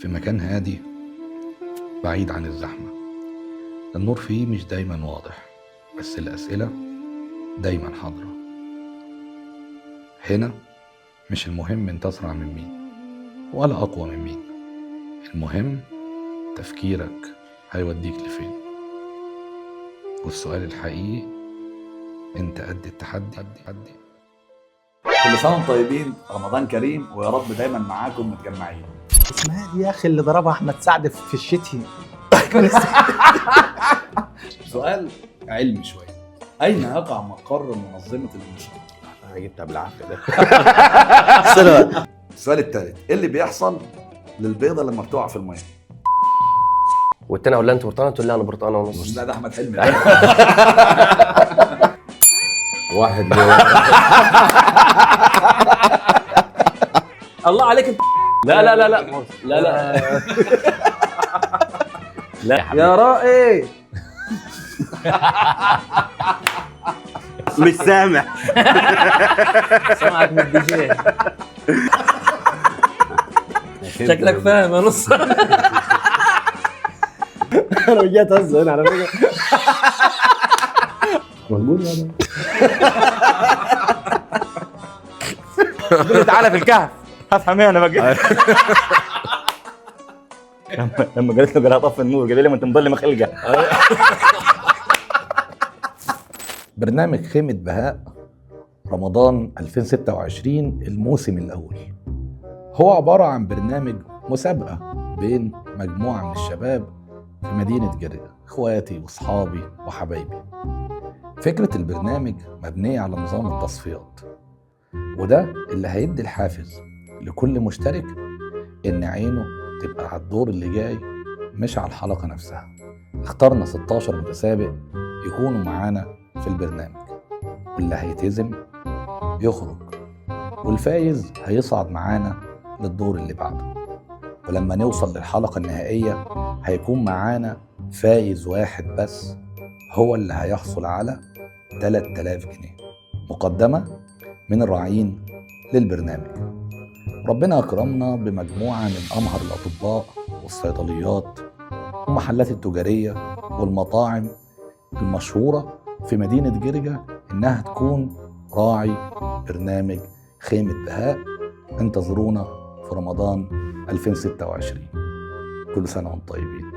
في مكان هادي بعيد عن الزحمة. النور فيه مش دايما واضح، بس الأسئلة دايما حاضرة. هنا مش المهم انت أسرع من مين ولا أقوى من مين، المهم تفكيرك هيوديك لفين. والسؤال الحقيقي، انت قد التحدي؟ كل سنة وانتم طيبين، رمضان كريم ويا رب دايما معاكم متجمعين. اسمها دي يا اخي اللي ضربها احمد سعد في الشتي. سؤال علمي شوية، أين يقع مقر منظمة الأونشا؟ انا جبتها بالعافيه ده. السؤال الثالث، إيه اللي بيحصل للبيضة لما بتقع في المية؟ والتاني اقول لها انت برتقانه تقول لي انا برتقانه ونص. لا ده أحمد حلمي. واحد الله عليك انت. لا لا لا لا لا لا لا يا حبيبي. يا رائي مش سامع. سامعك من الدي جي. شكلك فاهم يا نص. انا رجعت هزه هنا على فكره. مقبول يا ده. تعالى في الكهف هفهم ايه انا بقى. لما قالت له قال اطفي النور قال لي ما انت مظلم خلقه. برنامج خيمة بهاء رمضان 2026 الموسم الأول هو عبارة عن برنامج مسابقة بين مجموعة من الشباب في مدينة جرجة، اخواتي واصحابي وحبايبي. فكرة البرنامج مبنية على نظام التصفيات، وده اللي هيدي الحافز لكل مشترك إن عينه تبقى على الدور اللي جاي مش على الحلقة نفسها. اخترنا 16 متسابق يكونوا معانا في البرنامج، واللي هيتهزم يخرج، والفايز هيصعد معانا للدور اللي بعده. ولما نوصل للحلقة النهائية هيكون معانا فايز واحد بس، هو اللي هيحصل على 3000 جنيه مقدمة من الراعين للبرنامج. ربنا أكرمنا بمجموعة من أمهر الأطباء والصيدليات والمحلات التجارية والمطاعم المشهورة في مدينة جرجة إنها تكون راعي برنامج خيمة بهاء. انتظرونا في رمضان 2026. كل سنة وانتم طيبين.